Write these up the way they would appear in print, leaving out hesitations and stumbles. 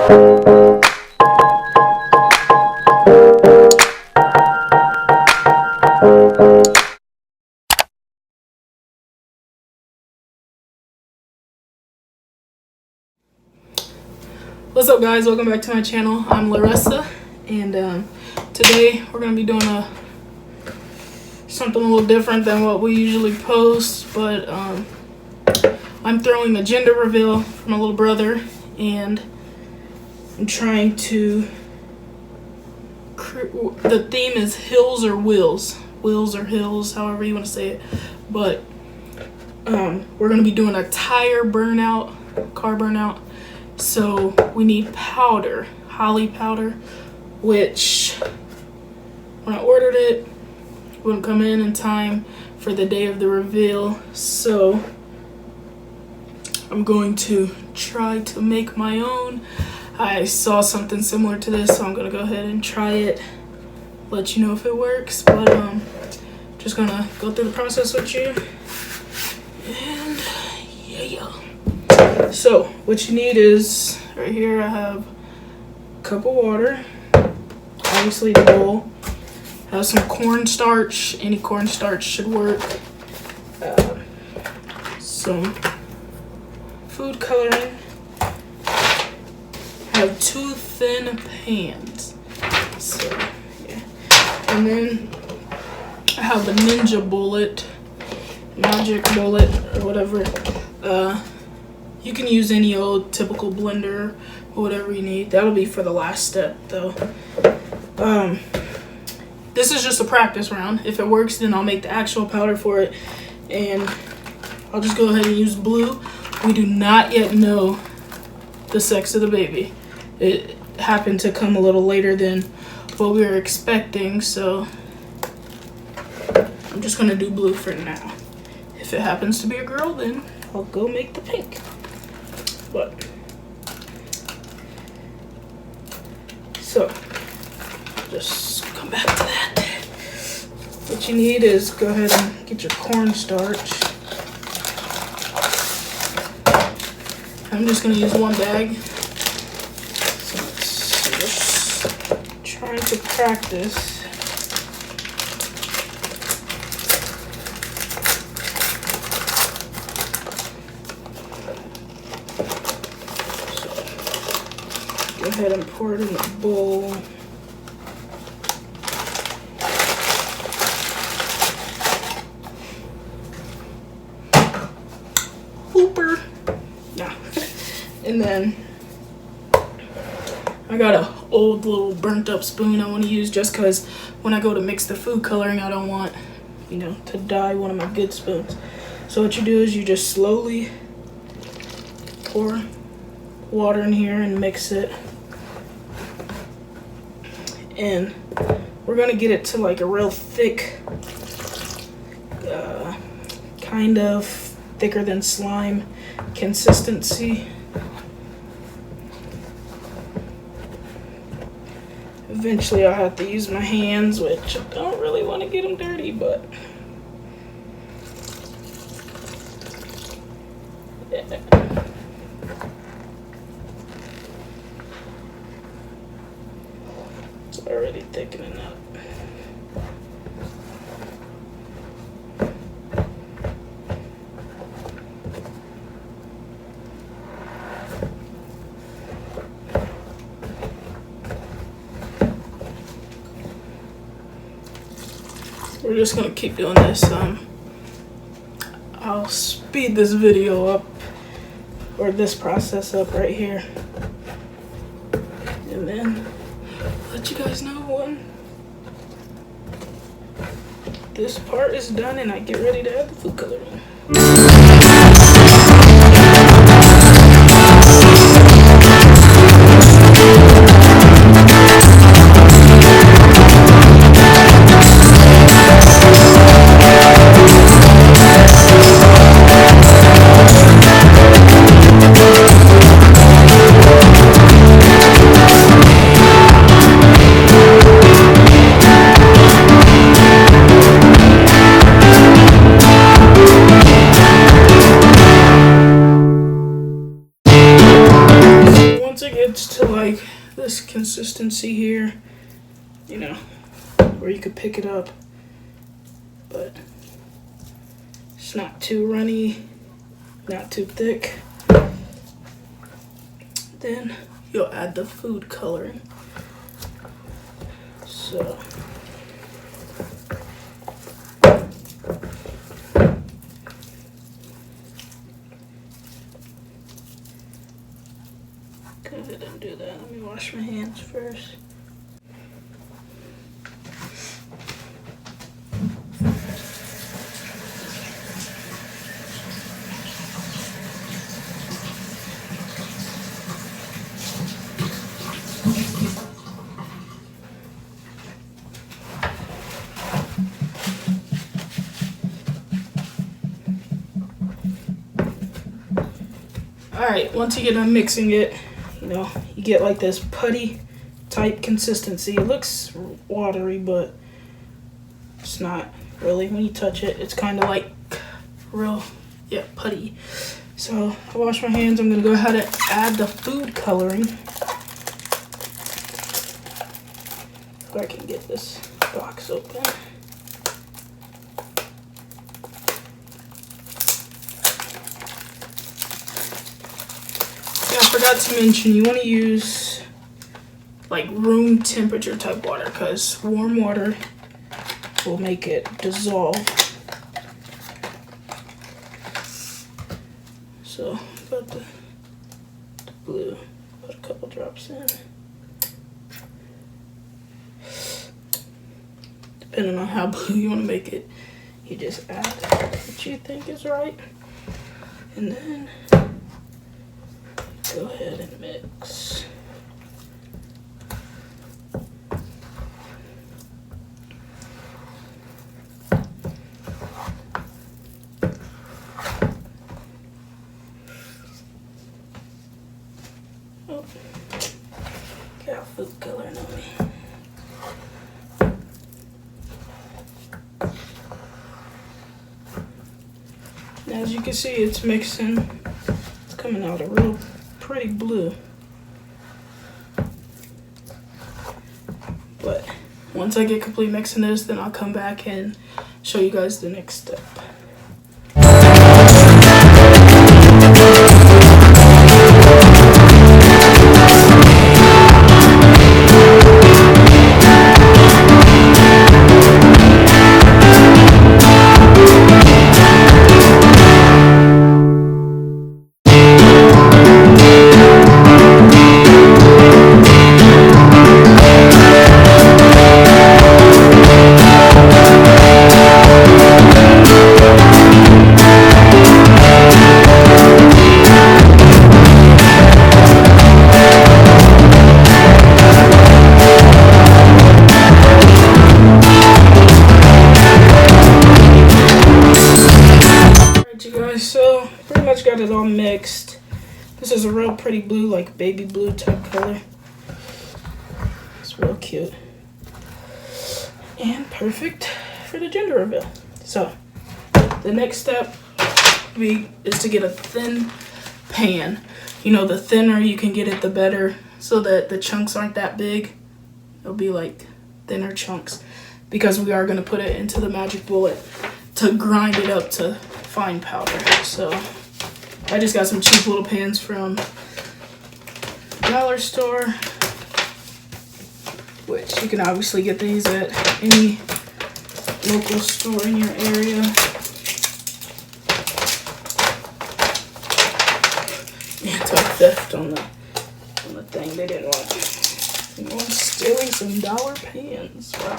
What's up, guys? Welcome back to my channel. I'm Larissa, and today we're gonna be doing something a little different than what we usually post, but I'm throwing a gender reveal for my little brother, and I'm trying to the theme is hills or wheels or hills, however you want to say it, but we're gonna be doing a car burnout. So we need powder, Holi powder, which when I ordered it wouldn't come in time for the day of the reveal. So I'm going to try to make my own. I saw something similar to this, so I'm gonna go ahead and try it, let you know if it works. But just gonna go through the process with you, and yeah. So what you need is, right here I have a cup of water, obviously the bowl, have some cornstarch, any cornstarch should work, some food coloring, have 2 thin pans, so yeah, and then I have a ninja bullet, magic bullet, or whatever. You can use any old typical blender or whatever you need. That'll be for the last step though. This is just a practice round. If it works, then I'll make the actual powder for it, and I'll just go ahead and use blue. We do not yet know the sex of the baby. It happened to come a little later than what we were expecting, so I'm just gonna do blue for now. If it happens to be a girl, then I'll go make the pink. But so just come back to that. What you need is go ahead and get your cornstarch. I'm just gonna use 1 bag. So let's just trying to practice. Go ahead and pour it in the bowl. Hooper. Nah. And then I got a old little burnt up spoon I want to use, just because when I go to mix the food coloring, I don't want, to dye one of my good spoons. So what you do is you just slowly pour water in here and mix it, and we're gonna get it to like a real thick, kind of thicker than slime consistency. Eventually I'll have to use my hands, which I don't really want to get them dirty, but yeah. Already thickening up. We're just gonna keep doing this. I'll speed this video up, or this process up right here, and then let you guys know when this part is done and I get ready to add the food coloring. gets to like this consistency here, you know, where you could pick it up, but it's not too runny, not too thick, then you'll add the food coloring. So go ahead and do that. Let me wash my hands first. Alright, once you get done mixing it, you know, you get like this putty type consistency. It looks watery, but it's not really. When you touch it, it's kind of like real, yeah, putty. So I wash my hands. I'm going to go ahead and add the food coloring. If I can get this box open. I forgot to mention, you want to use like room temperature type water, because warm water will make it dissolve. So got the blue, put a couple drops in. Depending on how blue you want to make it, you just add what you think is right, and then go ahead and mix. Oh, got food coloring on me. Now, as you can see, it's mixing. It's coming out a real pretty blue. But once I get complete mixing this, then I'll come back and show you guys the next step. So pretty much got it all mixed. This is a real pretty blue, like baby blue type color. It's real cute and perfect for the gender reveal. So the next step is to get a thin pan. You know, the thinner you can get it, the better, so that the chunks aren't that big. It'll be like thinner chunks, because we are going to put it into the magic bullet to grind it up to fine powder. So I just got some cheap little pans from dollar store, which you can obviously get these at any local store in your area. Anti-theft on the thing. They didn't want anyone stealing some dollar pans. Wow.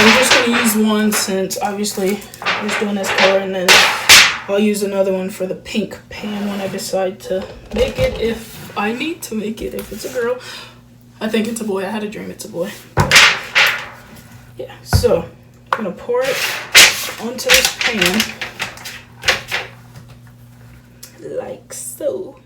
I'm just going to use one, since obviously I'm just doing this color, and then I'll use another one for the pink pan when I decide to make it, if I need to make it. If it's a girl, I think it's a boy. I had a dream it's a boy. Yeah, so I'm going to pour it onto this pan like so.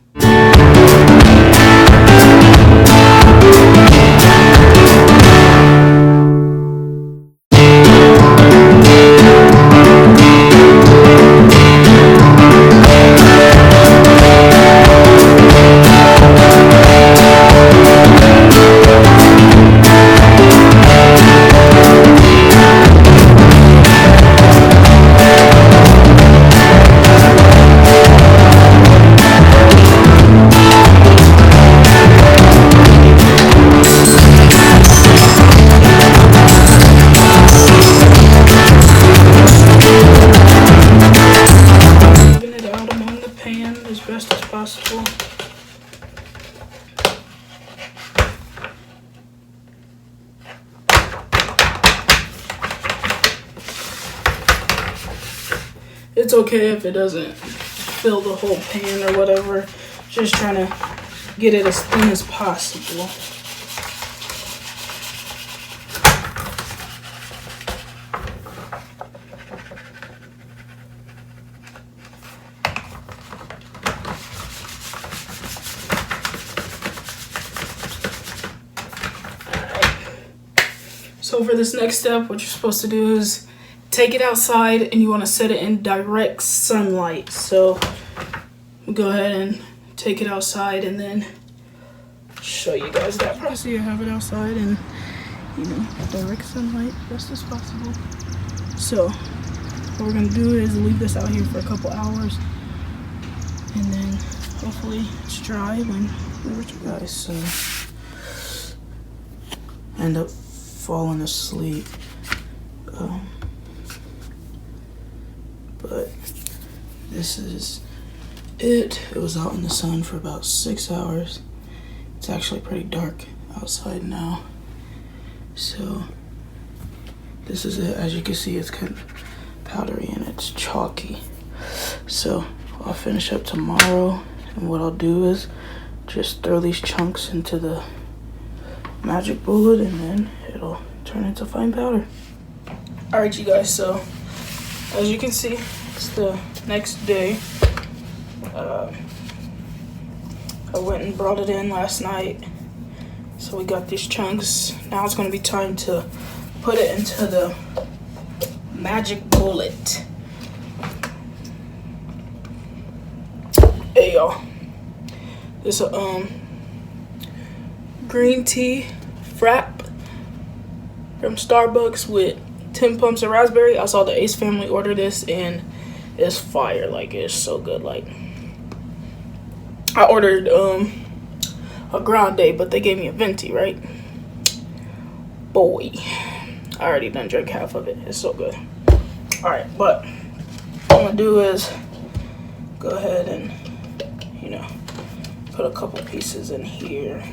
It's okay if it doesn't fill the whole pan or whatever. Just trying to get it as thin as possible. So for this next step, what you're supposed to do is take it outside and you want to set it in direct sunlight. So go ahead and take it outside and then show you guys that process. You have it outside and, you know, direct sunlight best as possible. So what we're going to do is leave this out here for a couple hours and then hopefully it's dry when we reach you guys. So end up falling asleep, but this is it. It was out in the sun for about 6 hours. It's actually pretty dark outside now, so this is it. As you can see, it's kind of powdery and it's chalky. So I'll finish up tomorrow, and what I'll do is just throw these chunks into the magic bullet and then it'll turn into fine powder. Alright you guys, so as you can see, it's the next day. I went and brought it in last night, so we got these chunks. Now it's going to be time to put it into the magic bullet. Hey y'all, this green tea frap from Starbucks with 10 pumps of raspberry. I saw the Ace family order this and it's fire. Like, it's so good. Like, I ordered a grande, but they gave me a venti, right? Boy, I already done drank half of it. It's so good. All right, but what I'm gonna do is go ahead and, you know, put a couple pieces in here.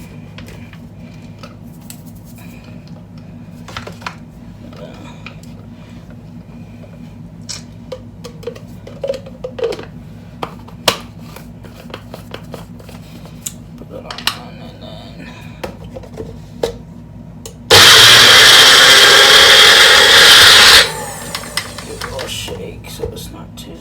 Put it on and then give it a little shake so it's not too.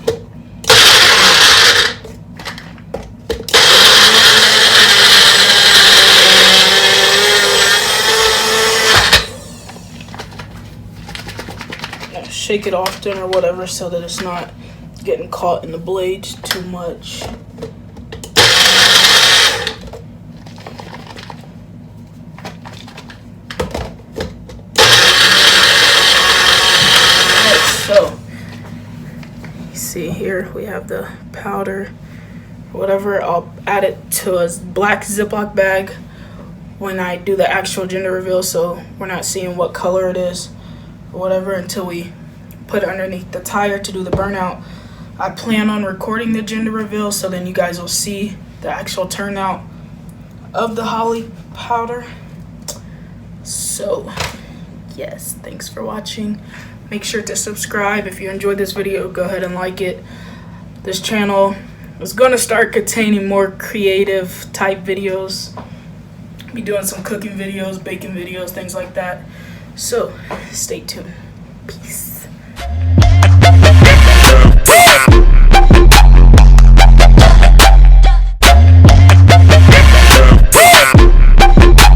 Shake it often or whatever so that it's not getting caught in the blades too much. Alright, so you see here we have the powder, whatever. I'll add it to a black Ziploc bag when I do the actual gender reveal, so we're not seeing what color it is or whatever until we put it underneath the tire to do the burnout. I plan on recording the gender reveal so then you guys will see the actual turnout of the Holi powder. So yes, thanks for watching. Make sure to subscribe. If you enjoyed this video, go ahead and like it. This channel is going to start containing more creative type videos. Be doing some cooking videos, baking videos, things like that. So stay tuned. Peace.